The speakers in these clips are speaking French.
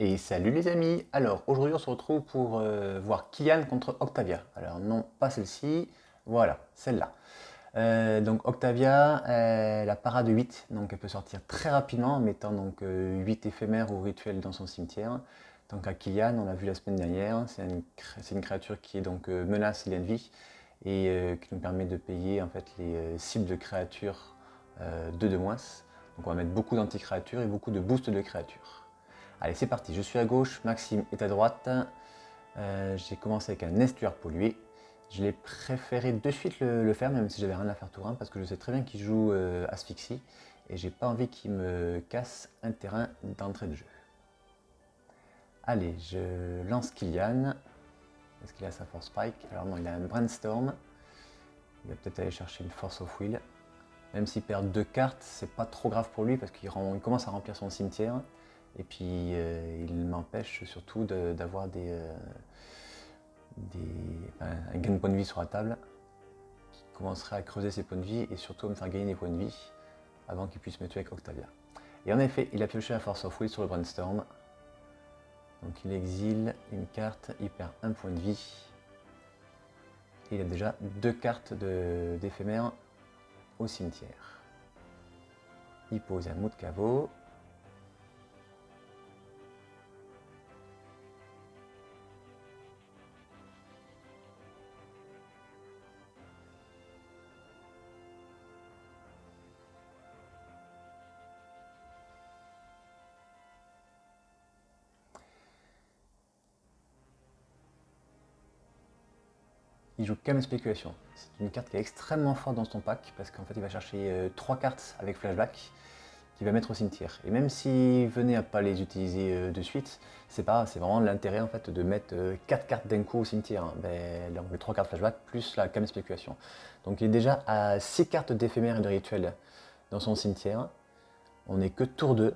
Et salut les amis! Alors aujourd'hui on se retrouve pour voir Kylian contre Octavia. Alors non, pas celle-ci, voilà, celle-là. Donc Octavia, elle a para de 8, donc elle peut sortir très rapidement en mettant donc 8 éphémères ou rituels dans son cimetière. Donc à Kylian, on l'a vu la semaine dernière, c'est une créature qui est donc menace, il a une vie, et qui nous permet de payer en fait les cibles de créatures 2 de moins. Donc on va mettre beaucoup d'anti-créatures et beaucoup de boosts de créatures. Allez, c'est parti, je suis à gauche, Maxime est à droite. J'ai commencé avec un estuaire pollué. Je l'ai préféré de suite le faire, même si j'avais rien à faire tout run, parce que je sais très bien qu'il joue Asphyxie, et j'ai pas envie qu'il me casse un terrain d'entrée de jeu. Allez, je lance Kylian. Est-ce qu'il a sa Force Spike? Alors non, il a un Brainstorm. Il va peut-être aller chercher une Force of Will. Même s'il perd 2 cartes, c'est pas trop grave pour lui, parce qu'il commence à remplir son cimetière. Et puis il m'empêche surtout d'avoir un gain de points de vie sur la table qui commencerait à creuser ses points de vie et surtout à me faire gagner des points de vie avant qu'il puisse me tuer avec Octavia. Et en effet, il a pioché la Force of Will sur le Brainstorm. Donc il exile une carte, il perd un point de vie. Et il a déjà 2 cartes d'éphémère au cimetière. Il pose un mot de caveau. Il joue Calme Spéculation. C'est une carte qui est extrêmement forte dans son pack parce qu'en fait il va chercher 3 cartes avec flashback qu'il va mettre au cimetière. Et même s'il venait à pas les utiliser de suite, c'est pas, c'est vraiment l'intérêt en fait de mettre 4 cartes d'un coup au cimetière. Donc les 3 cartes flashback plus la Calme Spéculation. Donc il est déjà à 6 cartes d'éphémère et de rituel dans son cimetière. On n'est que tour 2.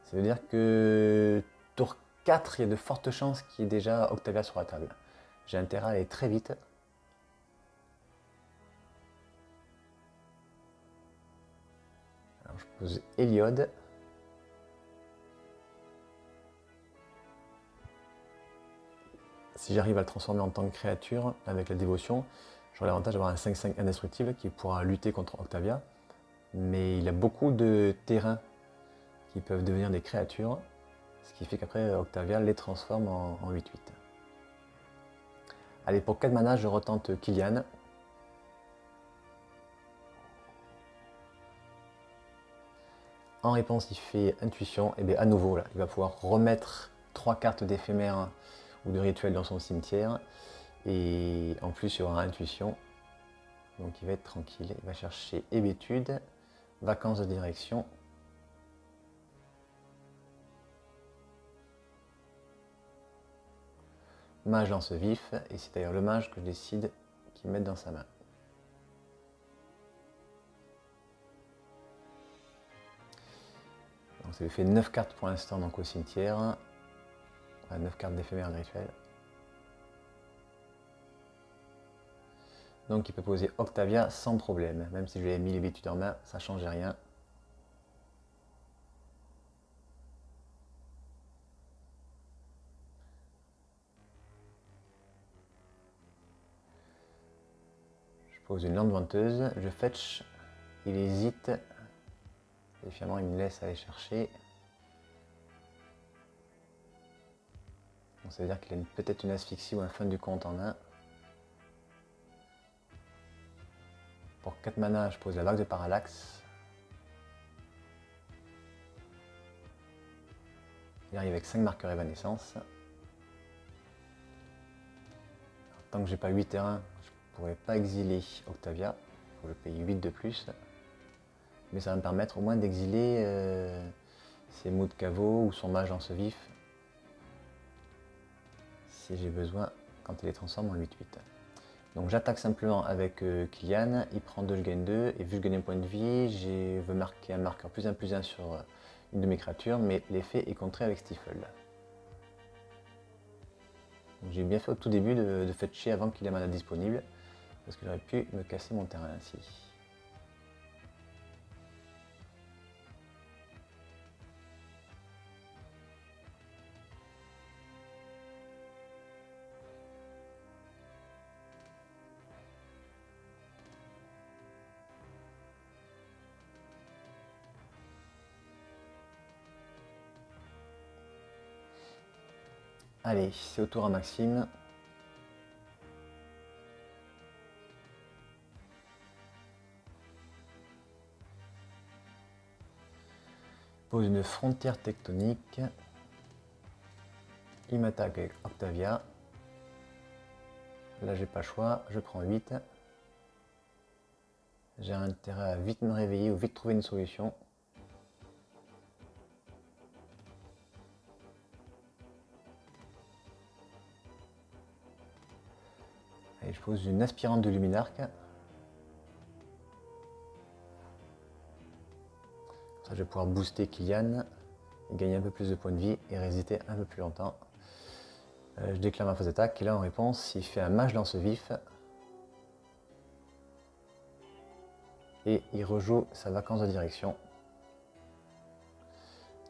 Ça veut dire que tour 4, il y a de fortes chances qu'il y ait déjà Octavia sur la table. J'ai intérêt à aller très vite. Alors je pose Héliode. Si j'arrive à le transformer en tant que créature avec la dévotion, j'aurai l'avantage d'avoir un 5-5 indestructible qui pourra lutter contre Octavia. Mais il a beaucoup de terrains qui peuvent devenir des créatures, ce qui fait qu'après Octavia les transforme en 8-8. Allez, pour 4 mana, je retente Kylian. En réponse, il fait Intuition, et bien à nouveau, là, il va pouvoir remettre 3 cartes d'éphémère ou de rituel dans son cimetière. Et en plus, il y aura Intuition. Donc il va être tranquille. Il va chercher Hébétude, Vacances de direction. Mage lance vif, et c'est d'ailleurs le mage que je décide qu'il mette dans sa main. Donc ça lui fait 9 cartes pour l'instant donc au cimetière. Enfin, 9 cartes d'éphémère de rituel. Donc il peut poser Octavia sans problème. Même si je lui ai mis l'hébétude en main, ça ne change rien. Je pose une lande venteuse, je fetch, il hésite. Et finalement il me laisse aller chercher. Donc ça veut dire qu'il a peut-être une asphyxie ou un fin du compte en main. Pour 4 mana, je pose la vague de parallaxe. Il arrive avec 5 marqueurs évanescence. Tant que j'ai pas 8 terrains, je ne pourrais pas exiler Octavia. Il faut que je paye 8 de plus. Mais ça va me permettre au moins d'exiler ses mots de caveau ou son mage lance vif. Si j'ai besoin quand il les transforme en 8-8. Donc j'attaque simplement avec Kylian, il prend 2, je gagne 2, et vu que je gagne un point de vie, je veux marquer un marqueur +1/+1 sur une de mes créatures, mais l'effet est contré avec Stifle. J'ai bien fait au tout début de fetcher avant qu'il ait mana disponible, parce que j'aurais pu me casser mon terrain ainsi. Allez, c'est au tour à Maxime. Pose une frontière tectonique. Il m'attaque avec Octavia. Là, j'ai pas le choix, je prends 8. J'ai intérêt à vite me réveiller ou vite trouver une solution. Allez, je pose une aspirante de Luminarque. Ça, je vais pouvoir booster Kylian, gagner un peu plus de points de vie et résister un peu plus longtemps. Je déclare ma phase d'attaque et là en réponse, il fait un mage lance vif. Et il rejoue sa vacance de direction.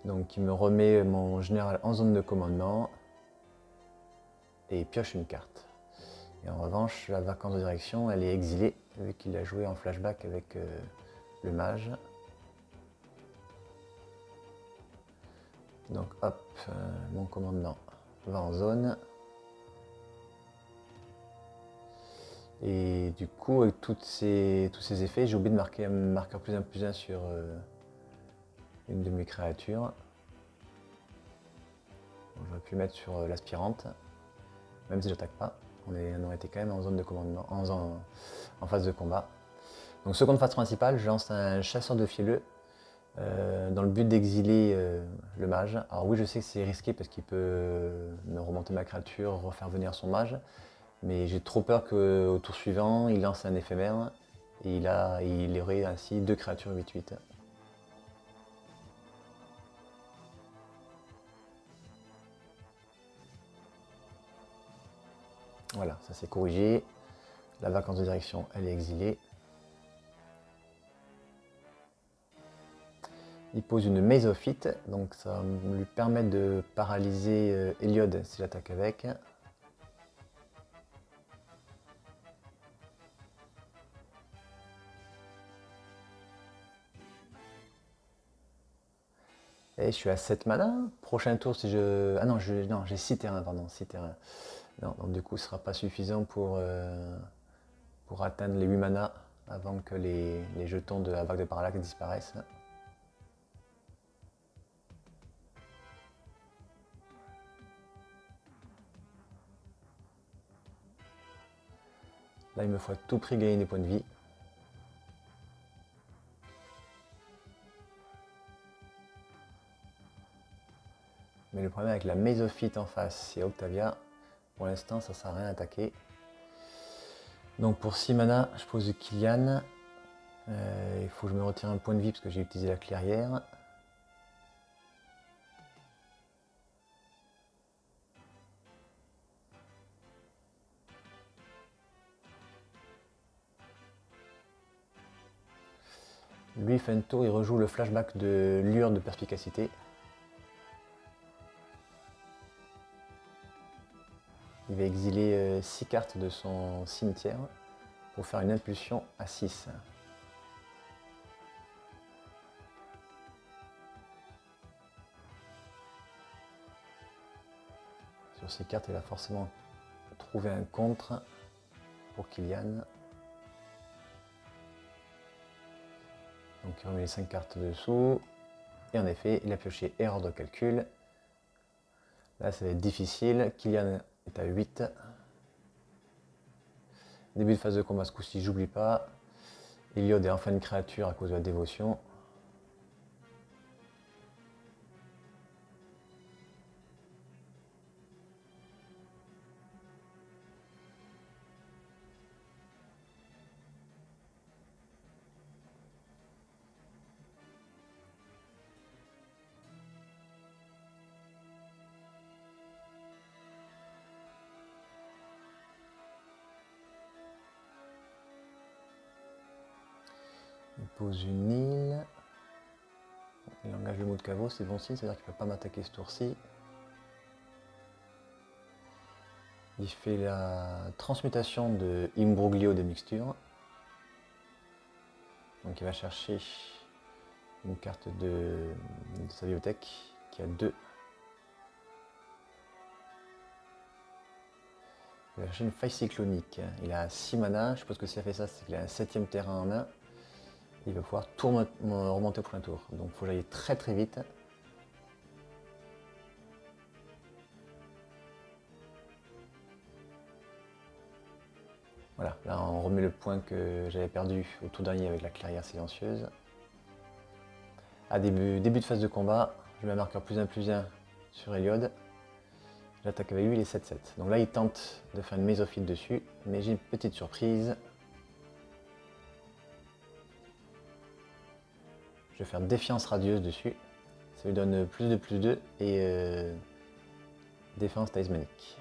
Donc il me remet mon général en zone de commandement et il pioche une carte. Et en revanche, la vacance de direction, elle est exilée vu qu'il a joué en flashback avec le mage. Donc hop, mon commandant va en zone. Et du coup, avec tous ces effets, j'ai oublié de marquer un marqueur +1/+1 sur une de mes créatures. J'aurais pu le mettre sur l'aspirante, même si j'attaque pas. On aurait été quand même en zone de commandement, en phase de combat. Donc seconde phase principale, je lance un chasseur de fielleux dans le but d'exiler le mage. Alors oui, je sais que c'est risqué parce qu'il peut me remonter ma créature, refaire venir son mage. Mais j'ai trop peur qu'au tour suivant, il lance un éphémère et il aurait ainsi 2 créatures 8/8. Voilà, ça s'est corrigé. La vacance de direction, elle est exilée. Il pose une Maze of It, donc ça va lui permettre de paralyser Heliod si j'attaque avec. Et je suis à 7 mana. Prochain tour, si je. Ah non, j'ai 6 terrains, pardon, 6 terrains. Non, donc du coup, ce ne sera pas suffisant pour atteindre les 8 mana avant que les jetons de la vague de parallaxe disparaissent. Là, il me faut à tout prix gagner des points de vie. Mais le problème avec la Mésophyte en face et Octavia, pour l'instant, ça ne sert à rien d'attaquer. Donc pour 6 mana, je pose Kylian. Il faut que je me retire un point de vie parce que j'ai utilisé la clairière. Lui, fin de tour, il rejoue le flashback de Lure de Perspicacité. Il va exiler 6 cartes de son cimetière pour faire une impulsion à 6. Sur ces cartes, il va forcément trouver un contre pour Kylian. Donc il remet les 5 cartes dessous. Et en effet, il a pioché erreur de calcul. Là, ça va être difficile. Kylian est à 8. Début de phase de combat, ce coup-ci, j'oublie pas. Heliod est enfin une créature à cause de la dévotion. Il pose une île. Il engage le mot de caveau, c'est bon signe, c'est-à-dire qu'il ne peut pas m'attaquer ce tour-ci. Il fait la transmutation de Imbroglio de mixture. Donc il va chercher une carte de sa bibliothèque qui a 2. Il va chercher une faille cyclonique. Il a 6 mana. Je suppose que s'il a fait ça, c'est qu'il a un 7ème terrain en main. Il va pouvoir tout remonter au prochain tour. Donc il faut que j'aille très très vite. Voilà, là on remet le point que j'avais perdu au tout dernier avec la clairière silencieuse. À début de phase de combat, je mets un marqueur +1/+1 sur Heliod. J'attaque avec lui, il est 7-7. Donc là il tente de faire une mésophyte dessus, mais j'ai une petite surprise. Je vais faire défiance radieuse dessus. Ça lui donne +2/+2 et défense talismanique.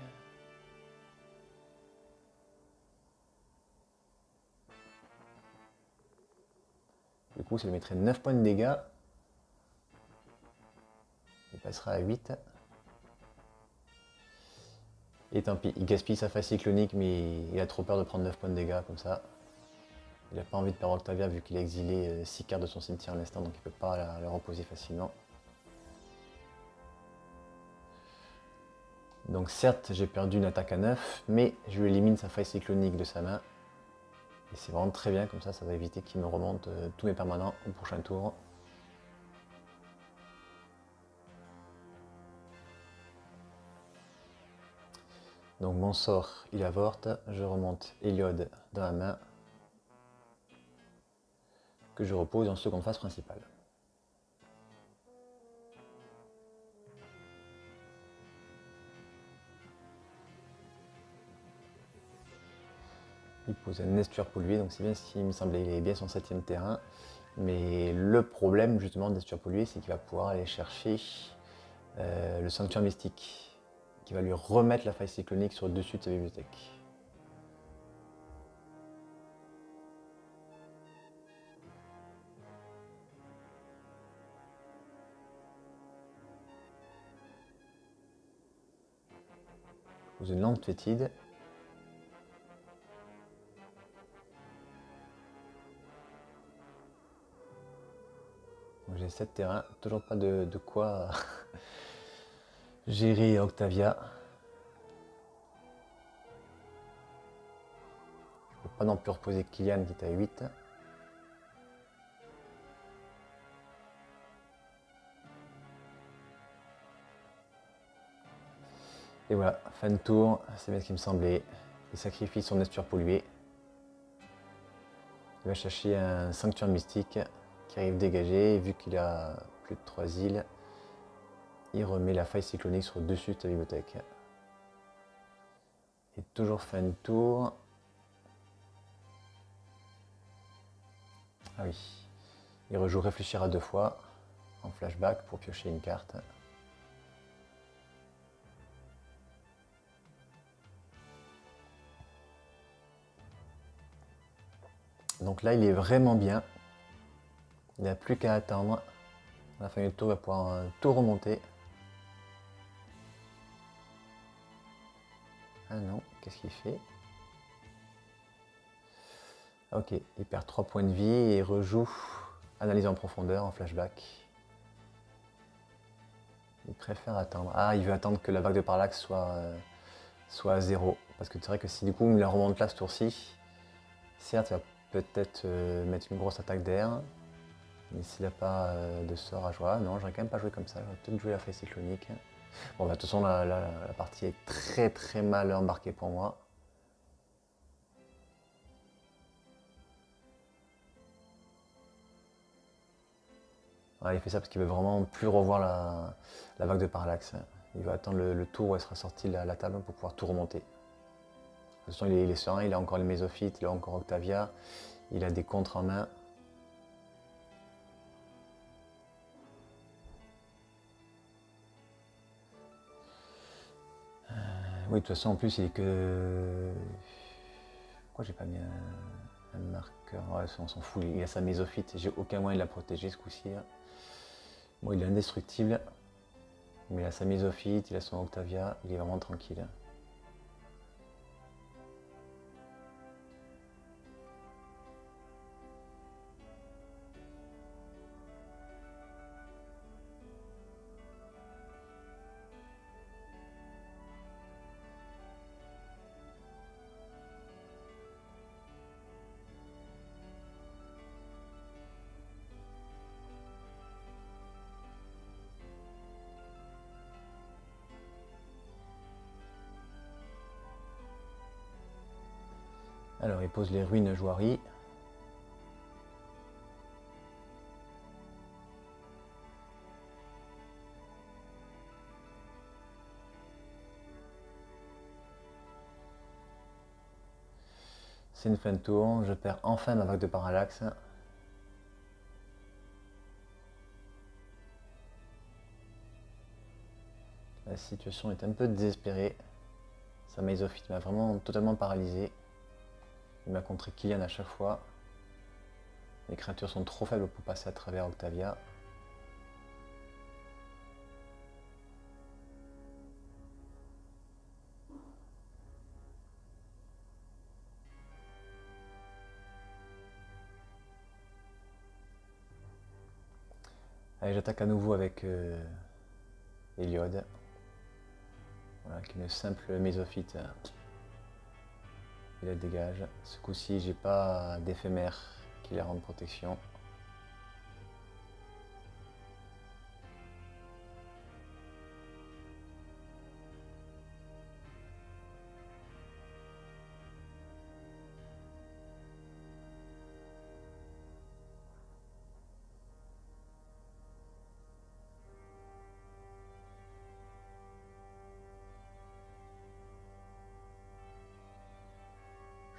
Du coup, ça lui mettrait 9 points de dégâts. Il passera à 8. Et tant pis, il gaspille sa faille cyclonique, mais il a trop peur de prendre 9 points de dégâts comme ça. Il n'a pas envie de perdre Octavia vu qu'il a exilé 6 cartes de son cimetière à l'instant, donc il ne peut pas la reposer facilement. Donc certes, j'ai perdu une attaque à 9, mais je lui élimine sa faille cyclonique de sa main. Et c'est vraiment très bien, comme ça va éviter qu'il me remonte tous mes permanents au prochain tour. Donc mon sort, il avorte, je remonte Heliod dans la main, que je repose en seconde phase principale. Il pose un estuaire pollué, donc c'est bien ce qui me semblait, il est bien son 7ème terrain. Mais le problème justement d'estuaire pollué, c'est qu'il va pouvoir aller chercher le sanctuaire mystique, qui va lui remettre la faille cyclonique sur le dessus de sa bibliothèque. Je pose une lampe fétide. J'ai 7 terrains, toujours pas de quoi gérer Octavia. Je ne peux pas non plus reposer Kylian qui est à 8. Et voilà, fin de tour, c'est bien ce qui me semblait. Il sacrifie son estuaire pollué. Il va chercher un sanctuaire mystique qui arrive dégagé. Et vu qu'il a plus de 3 îles, il remet la faille cyclonique sur le dessus de sa bibliothèque. Et toujours fin de tour. Ah oui, il rejoue réfléchir à 2 fois en flashback pour piocher une carte. Donc là, il est vraiment bien. Il n'a plus qu'à attendre. À la fin du tour, il va pouvoir tout remonter. Ah non, qu'est-ce qu'il fait? Ok, il perd 3 points de vie et il rejoue analyse en profondeur en flashback. Il préfère attendre. Ah, il veut attendre que la vague de parallaxe soit à 0. Parce que c'est vrai que si du coup il la remonte là ce tour-ci, certes, il va peut-être mettre une grosse attaque d'air. Mais s'il n'a pas de sort à jouer, non, j'aurais quand même pas joué comme ça. J'aurais peut-être joué la faille cyclonique. Bon, bah, de toute façon, la partie est très très mal embarquée pour moi. Ouais, il fait ça parce qu'il veut vraiment plus revoir la vague de parallaxe. Il va attendre le tour où elle sera sortie de la table pour pouvoir tout remonter. De toute façon, il est serein, il a encore les mésophytes, il a encore Octavia, il a des contres en main. Oui, de toute façon, en plus, il est que... Pourquoi j'ai pas mis un marqueur? Ouais, on s'en fout, il a sa mésophyte, j'ai aucun moyen de la protéger ce coup-ci. Bon, il est indestructible, mais il a sa mésophyte, il a son Octavia, il est vraiment tranquille. il pose les ruines Jouari. C'est une fin de tour, je perds enfin ma vague de parallaxe. La situation est un peu désespérée. Sa Mésophyte m'a vraiment totalement paralysé. Il m'a contré Kylian à chaque fois. Les créatures sont trop faibles pour passer à travers Octavia. Allez, j'attaque à nouveau avec Héliode. Voilà, avec une simple Mésophyte. Il la dégage. Ce coup-ci, j'ai pas d'éphémère qui la rende protection.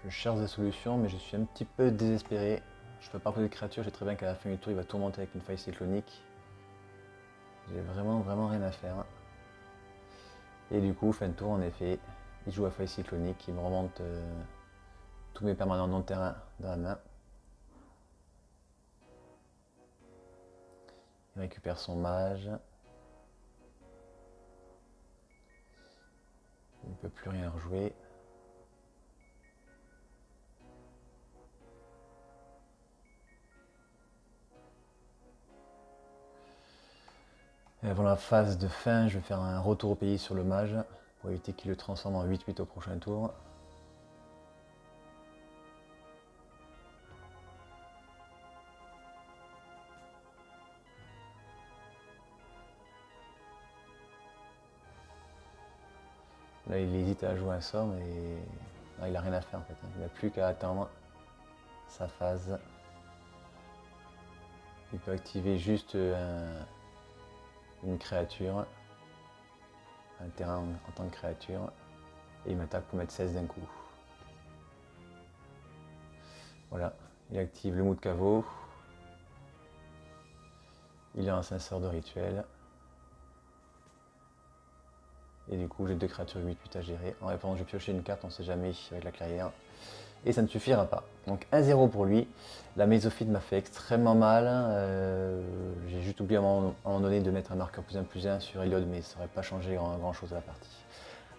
Je cherche des solutions, mais je suis un petit peu désespéré. Je ne peux pas poser de créature, j'ai très bien qu'à la fin du tour, il va tourmenter avec une faille cyclonique. J'ai vraiment rien à faire. Et du coup, fin de tour, en effet, il joue à faille cyclonique, il me remonte tous mes permanents non-terrain dans la main. Il récupère son mage. Il ne peut plus rien rejouer. Et avant la phase de fin, je vais faire un retour au pays sur le mage pour éviter qu'il le transforme en 8-8 au prochain tour. Là, il hésite à jouer un sort, mais non, il n'a rien à faire en fait. Il n'a plus qu'à attendre sa phase. Il peut activer juste une créature, un terrain en tant que créature, et il m'attaque pour mettre 16 d'un coup. Voilà, il active le mot de caveau. Il a un censeur de rituel. Et du coup, j'ai deux créatures 8-8 à gérer. En réponse, je vais piocher une carte, on ne sait jamais, avec la clairière. Et ça ne suffira pas. Donc 1-0 pour lui. La Mésophyte m'a fait extrêmement mal. J'ai juste oublié à un moment donné de mettre un marqueur +1/+1 sur Héliode, mais ça n'aurait pas changé grand chose à la partie.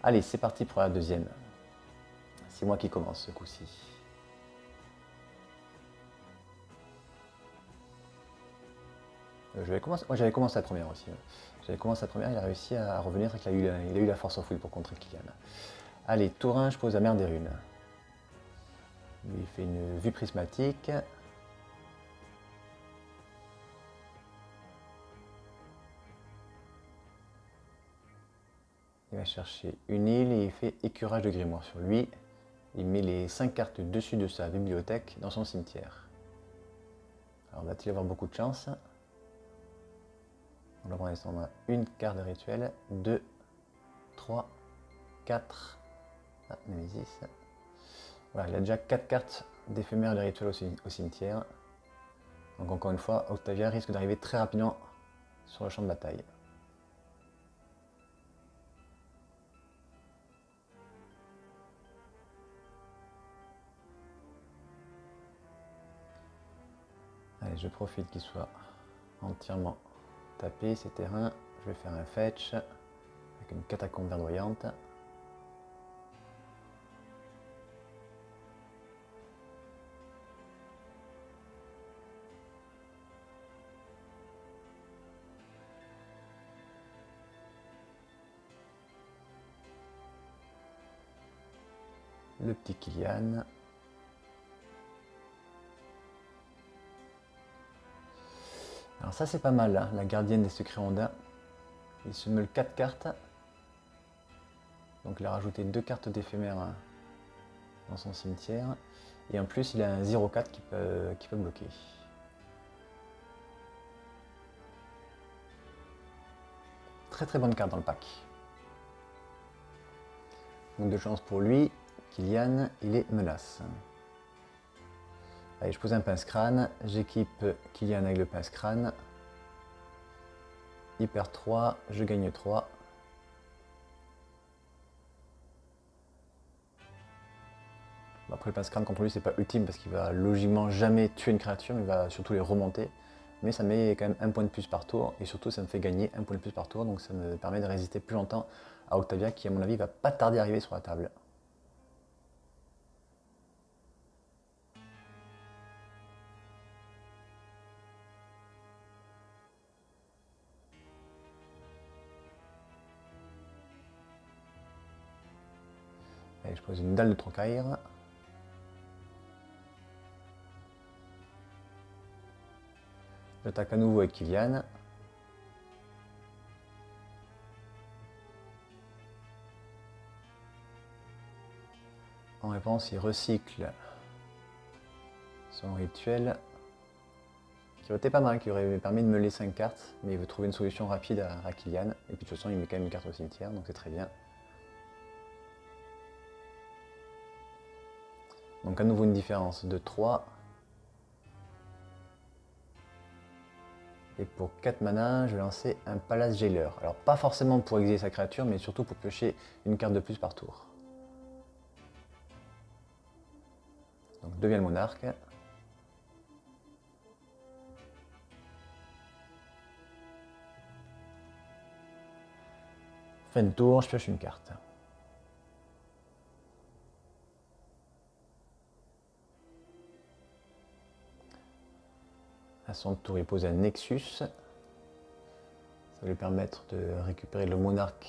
Allez, c'est parti pour la deuxième. C'est moi qui commence ce coup-ci. J'avais commencé la première aussi. J'avais commencé la première, il a réussi à revenir, il a eu la force of will pour contrer Kylian. Allez, tour 1, je pose la mer des runes. Il fait une vue prismatique. Il va chercher une île et il fait écurage de grimoire sur lui. Il met les 5 cartes dessus de sa bibliothèque dans son cimetière. Alors va-t-il avoir beaucoup de chance? Donc là pour l'instant on a une carte de rituel, 2, 3, 4, Némésis. Voilà, il a déjà 4 cartes d'éphémère de rituel au cimetière. Donc encore une fois, Octavia risque d'arriver très rapidement sur le champ de bataille. Allez, je profite qu'il soit entièrement tapé ces terrains. Je vais faire un fetch avec une catacombe verdoyante. Le petit Kylian. Alors ça c'est pas mal, hein, la gardienne des secrets ondins. Il se meule 4 cartes. Donc il a rajouté 2 cartes d'éphémère dans son cimetière. Et en plus, il a un 0,4 qui peut bloquer. Très très bonne carte dans le pack. Donc de chance pour lui, Kylian, il est menace. Allez, je pose un pince-crâne, j'équipe Kylian avec le pince-crâne. Il perd 3, je gagne 3. Après le pince-crâne contre lui c'est pas ultime parce qu'il va logiquement jamais tuer une créature, il va surtout les remonter. Mais ça met quand même un point de plus par tour et surtout ça me fait gagner un point de plus par tour, donc ça me permet de résister plus longtemps à Octavia qui à mon avis va pas tarder à arriver sur la table. Allez, je pose une dalle de Trocaire. J'attaque à nouveau avec Kylian. En réponse, il recycle son rituel, qui aurait été pas mal, qui aurait permis de meuler 5 cartes, mais il veut trouver une solution rapide à Kylian. Et puis de toute façon, il met quand même une carte au cimetière, donc c'est très bien. Donc à nouveau une différence de 3. Et pour 4 mana, je vais lancer un Palace Jailer. Alors pas forcément pour exiler sa créature, mais surtout pour piocher une carte de plus par tour. Donc devient le monarque. Fin de tour, je pioche une carte. À son tour, il pose un Nexus. Ça va lui permettre de récupérer le monarque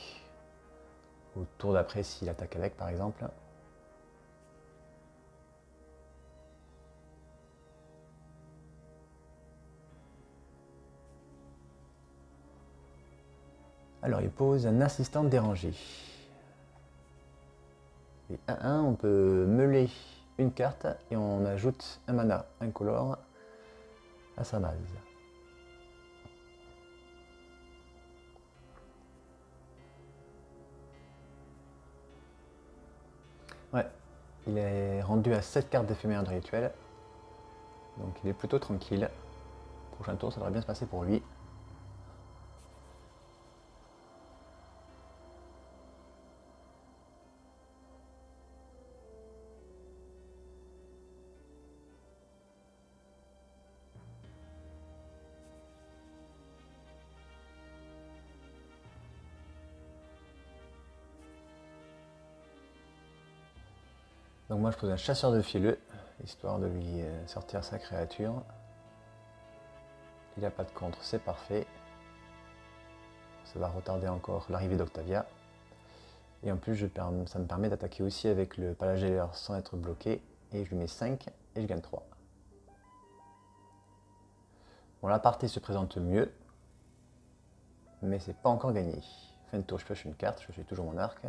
au tour d'après s'il attaque avec, par exemple. Alors, il pose un assistant dérangé. Et 1-1, on peut meuler une carte et on ajoute un mana incolore à sa base. Ouais, il est rendu à 7 cartes d'éphémère de rituel. Donc il est plutôt tranquille. Prochain tour, ça devrait bien se passer pour lui. Donc moi je pose un chasseur de fileux, histoire de lui sortir sa créature. Il n'a pas de contre, c'est parfait. Ça va retarder encore l'arrivée d'Octavia. Et en plus ça me permet d'attaquer aussi avec le Palace Jailer sans être bloqué. Et je lui mets 5 et je gagne 3. Bon, la partie se présente mieux, mais c'est pas encore gagné. Fin de tour, je pioche une carte, je suis toujours mon arc.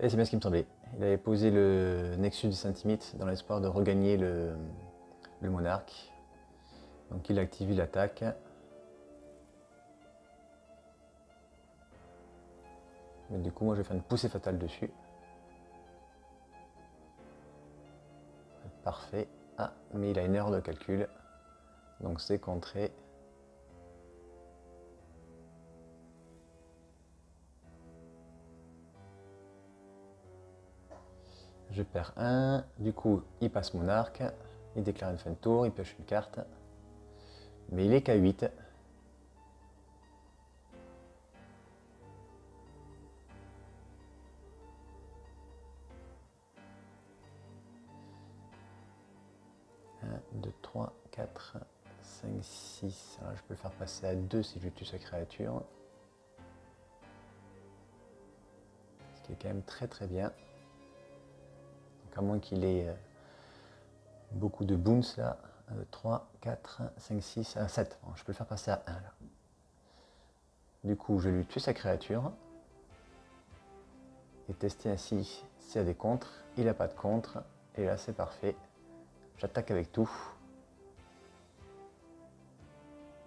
Et c'est bien ce qui me semblait. Il avait posé le Nexus de Saint-Timite dans l'espoir de regagner le monarque. Donc il active l'attaque. Mais du coup, moi je vais faire une poussée fatale dessus. Parfait. Ah, mais il a une erreur de calcul. Donc c'est contré. Je perds 1. Du coup, il passe mon arc. Il déclare une fin de tour. Il pioche une carte. Mais il est qu'à 8. Un, 2, 3, 4, 5, 6. Alors je peux le faire passer à 2 si je tue sa créature. Ce qui est quand même très très bien. Donc à moins qu'il ait beaucoup de boons là. 3, 4, 5, 6, 7. Bon, je peux le faire passer à 1 là. Du coup, je lui tue sa créature. Et tester ainsi s'il y a des contres. Il n'a pas de contre. Et là, c'est parfait. J'attaque avec tout.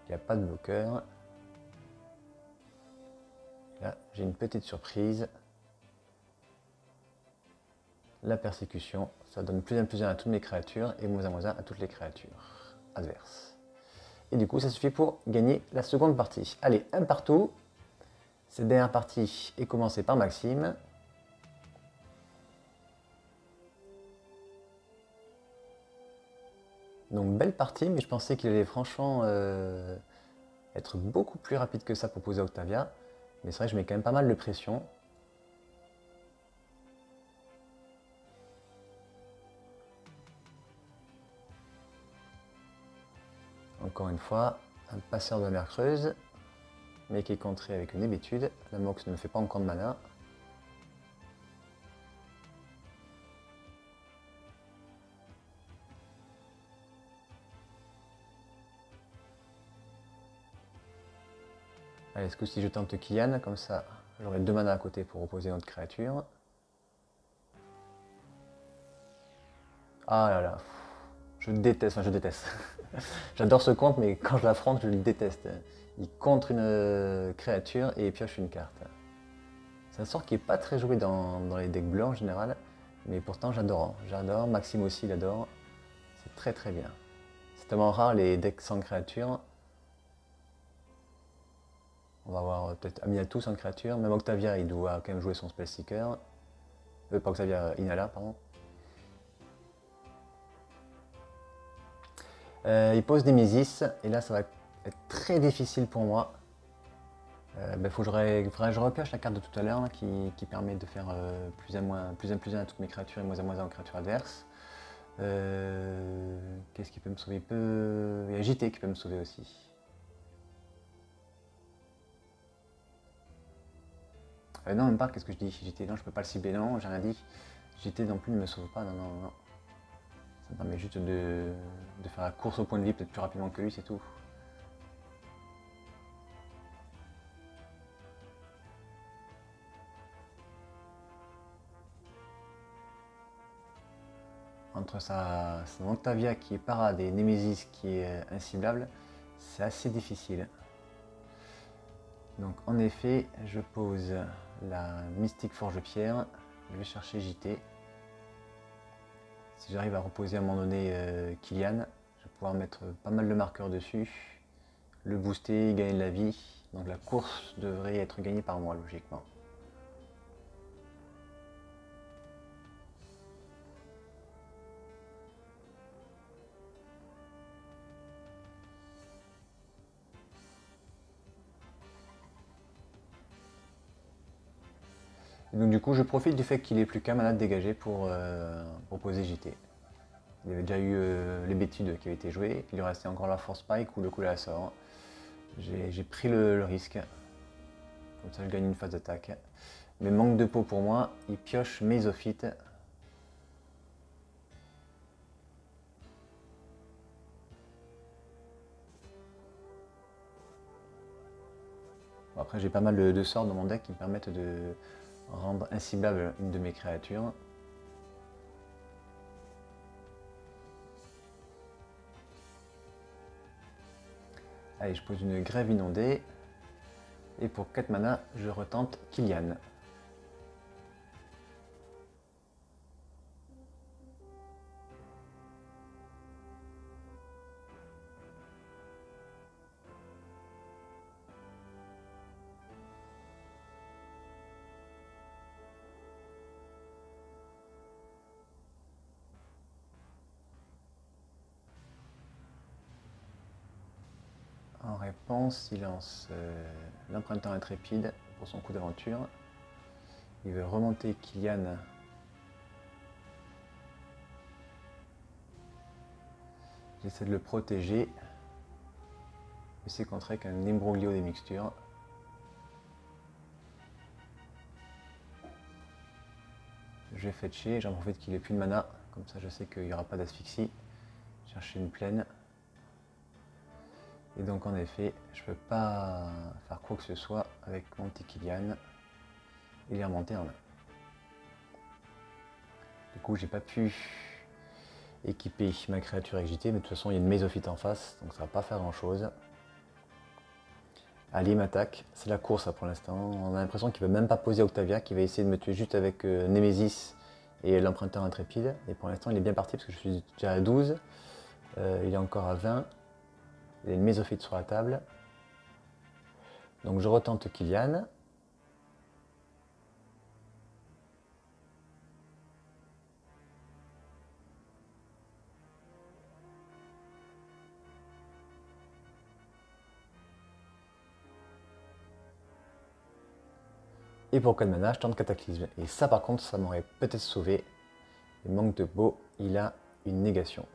Il n'y a pas de bloqueur. Là, j'ai une petite surprise. La persécution, ça donne +1/+1 à toutes mes créatures et -1/-1 à toutes les créatures adverses. Et du coup, ça suffit pour gagner la seconde partie. Allez, un partout. Cette dernière partie est commencée par Maxime. Donc, belle partie, mais je pensais qu'il allait franchement être beaucoup plus rapide que ça pour poser Octavia. Mais c'est vrai que je mets quand même pas mal de pression. Encore une fois, un passeur de mer creuse, mais qui est contré avec une hébétude. La Mox ne me fait pas encore de mana. Allez, ce coup-ci je tente Kylian, comme ça j'aurai 2 mana à côté pour opposer notre créature. Ah là là, je déteste, enfin je déteste. J'adore ce compte, mais quand je l'affronte, je le déteste. Il contre une créature et il pioche une carte. C'est un sort qui n'est pas très joué dans les decks bleus en général, mais pourtant j'adore. J'adore, Maxime aussi l'adore. C'est très très bien. C'est tellement rare les decks sans créature. On va avoir peut-être Amiatu sans créature. Même Octavia, il doit quand même jouer son Spellseeker. Pas Octavia, Inala, pardon. Il pose des Nemesis, et là ça va être très difficile pour moi. Faut que je repioche la carte de tout à l'heure qui permet de faire +1/+1 à toutes mes créatures et -1/-1 aux créatures adverses. Qu'est-ce qui peut me sauver? Il y a JT qui peut me sauver aussi. Non, même pas, qu'est-ce que je dis? JT, non, je peux pas le cibler, non, j'ai rien dit. JT non plus ne me sauve pas, non, non, non. Ça me permet juste de faire la course au point de vie peut-être plus rapidement que lui, c'est tout. Entre son Octavia qui est parade et Nemesis qui est inciblable, c'est assez difficile. Donc en effet, je pose la Mystique Forge-Pierre, je vais chercher JT. Si j'arrive à reposer à un moment donné Kylian, je vais pouvoir mettre pas mal de marqueurs dessus, le booster, gagner de la vie. Donc la course devrait être gagnée par moi logiquement. Et donc du coup, je profite du fait qu'il ait plus qu'un mana de dégagé pour poser JT. Il y avait déjà eu l'hébétude qui avait été jouée, il lui restait encore la Force Spike ou le coup à la sort. J'ai pris le risque, comme ça je gagne une phase d'attaque. Mais manque de peau pour moi, il pioche Mésophyte. Bon, après j'ai pas mal de sorts dans mon deck qui me permettent de rendre inciblable une de mes créatures. Allez, je pose une grève inondée. Et pour 4 mana, je retente Kylian. En réponse, il lance l'emprunteur intrépide pour son coup d'aventure. Il veut remonter Kylian. J'essaie de le protéger. Mais c'est contré avec un imbroglio des mixtures. Je vais fetcher, j'en profite qu'il ait plus de mana. Comme ça je sais qu'il n'y aura pas d'asphyxie. Chercher une plaine. Et donc en effet, je peux pas faire quoi que ce soit avec mon petit Kylian. Il est remonté en main. Du coup, j'ai pas pu équiper ma créature avec JT, mais de toute façon, il y a une mésophyte en face, donc ça va pas faire grand chose. Allez, il m'attaque. C'est la course pour l'instant. On a l'impression qu'il ne veut même pas poser Octavia, qu'il va essayer de me tuer juste avec Nemesis et l'emprunteur intrépide. Et pour l'instant, il est bien parti parce que je suis déjà à 12. Il est encore à 20. Il y a une mésophyte sur la table. Donc je retente Kylian. Et pour 4 mana, je tente Cataclysme. Et ça par contre, ça m'aurait peut-être sauvé. Le manque de beau, il a une négation.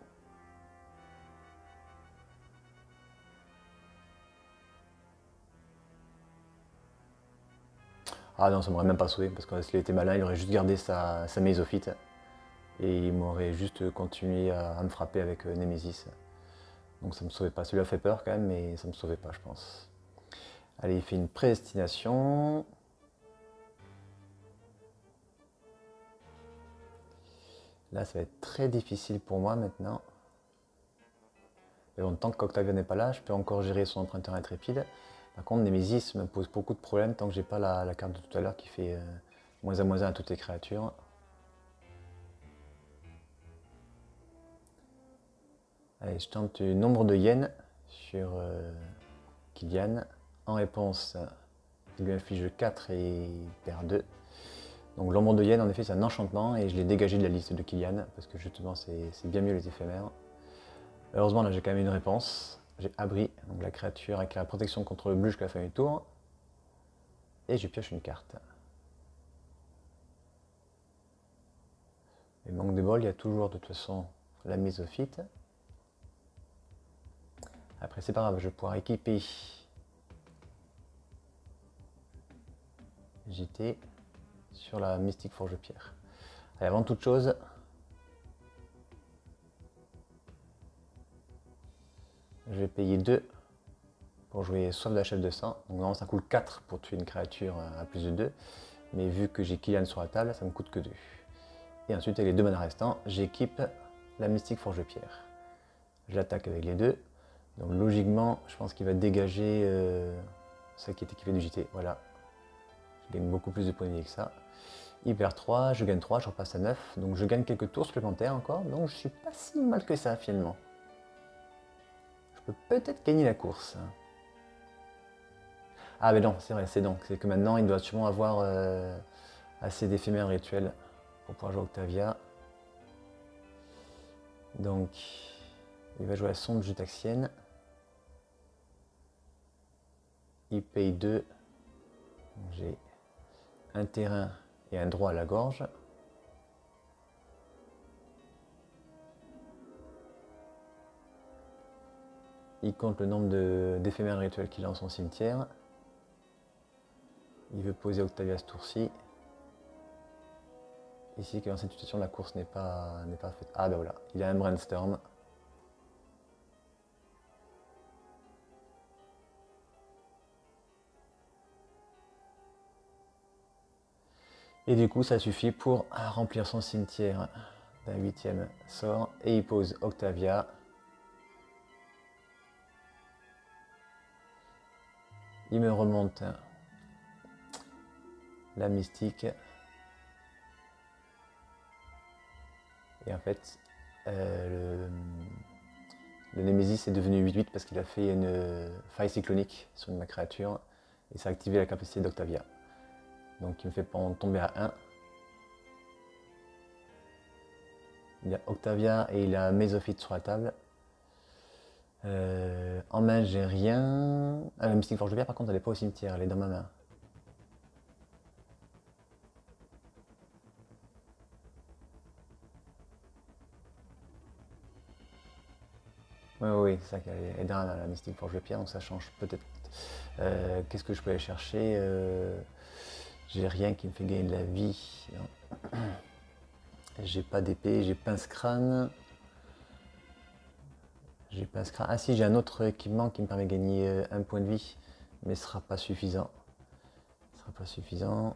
Ah non, ça m'aurait même pas sauvé, parce que s'il était malin, il aurait juste gardé sa mésophyte. Et il m'aurait juste continué à me frapper avec Nemesis. Donc ça me sauvait pas. Celui-là fait peur quand même, mais ça me sauvait pas, je pense. Allez, il fait une prédestination. Là, ça va être très difficile pour moi maintenant. Mais bon, tant qu'Octavia n'est pas là, je peux encore gérer son emprunteur intrépide. Par contre, Nemesis me pose beaucoup de problèmes tant que j'ai pas la carte de tout à l'heure qui fait -1/-1 à toutes les créatures. Allez, je tente le nombre de yens sur Kylian. En réponse, il lui inflige 4 et il perd 2. Donc l'ombre de Yen, en effet, c'est un enchantement et je l'ai dégagé de la liste de Kylian parce que justement, c'est bien mieux les éphémères. Heureusement, là, j'ai quand même une réponse. J'ai Abri, donc la créature avec la protection contre le bleu jusqu'à la fin du tour. Et je pioche une carte. Et manque de bol, il y a toujours de toute façon la mésophyte. Après, c'est pas grave, je vais pouvoir équiper JT sur la Mystique Forge-Pierre. Allez, avant toute chose, je vais payer 2 pour jouer Soif de la Chef de Sang. Donc normalement ça coûte 4 pour tuer une créature à plus de 2. Mais vu que j'ai Kylian sur la table, ça me coûte que 2. Et ensuite avec les 2 manas restants, j'équipe la Mystique Forge-Pierre. Je l'attaque avec les 2. Donc logiquement, je pense qu'il va dégager celle qui est équipée du JT. Voilà. Je gagne beaucoup plus de points de vie que ça. Il perd 3, je gagne 3, je repasse à 9. Donc je gagne quelques tours supplémentaires encore. Donc je suis pas si mal que ça finalement. Je peux peut-être gagner la course. Ah mais non, c'est vrai, c'est que maintenant il doit sûrement avoir assez d'éphémères rituels pour pouvoir jouer Octavia. Donc il va jouer la sonde jutaxienne. Il paye 2. J'ai un terrain et un droit à la gorge. Il compte le nombre d'éphémères rituels qu'il a dans son cimetière. Il veut poser Octavia ce tour-ci. Ici, que dans cette situation, la course n'est pas faite. Ah ben voilà, il a un brainstorm. Et du coup, ça suffit pour remplir son cimetière d'un 8e sort. Et il pose Octavia. Il me remonte la mystique. Et en fait, le Nemesis est devenu 8-8 parce qu'il a fait une faille cyclonique sur ma créature. Et ça a activé la capacité d'Octavia. Donc il me fait tomber à 1. Il a Octavia et il a Mésophyte sur la table. En main, j'ai rien. Ah, la Mystique Forge de Pierre, par contre, elle n'est pas au cimetière, elle est dans ma main. Oui, c'est ça qu'elle est dans la Mystique Forge de Pierre, donc ça change peut-être. Qu'est-ce que je peux aller chercher J'ai rien qui me fait gagner de la vie. J'ai pas d'épée, j'ai pince-crâne. J'ai pas un scram. Ah si, j'ai un autre équipement qui me permet de gagner un point de vie, mais ce sera pas suffisant. Ce sera pas suffisant.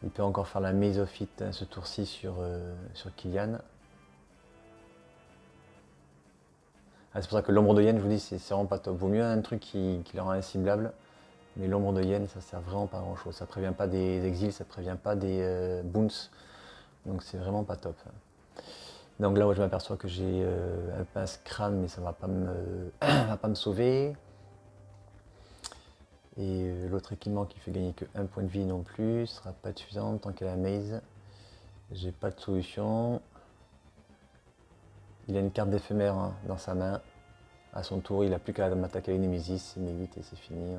Il peut encore faire la mésophyte hein, ce tour-ci sur Kylian. Ah, c'est pour ça que l'ombre de hyène, je vous dis, c'est vraiment pas top. Vaut mieux un truc qui le rend inciblable. Mais l'ombre de hyène, ça sert vraiment pas à grand chose. Ça prévient pas des exils, ça prévient pas des bounce. Donc c'est vraiment pas top. Donc là, je m'aperçois que j'ai un pince crâne, mais ça va pas va pas me sauver. Et l'autre équipement qui fait gagner que 1 point de vie non plus, ce sera pas suffisant tant qu'il a la maze. J'ai pas de solution. Il a une carte d'éphémère hein, dans sa main. À son tour, il a plus qu'à m'attaquer à une Némésis, il m'évite et c'est fini.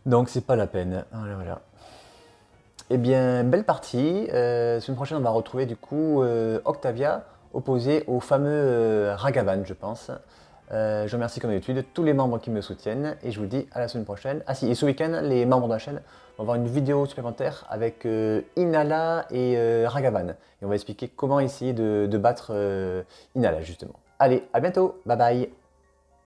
Donc c'est pas la peine. Voilà, voilà. Eh bien, belle partie. Semaine prochaine, on va retrouver du coup Octavia opposé au fameux Ragavan, je pense. Je remercie comme d'habitude tous les membres qui me soutiennent et je vous dis à la semaine prochaine. Ah si, et ce week-end, les membres de la chaîne vont avoir une vidéo supplémentaire avec Inala et Ragavan. Et on va expliquer comment essayer de battre Inala justement. Allez, à bientôt, bye bye.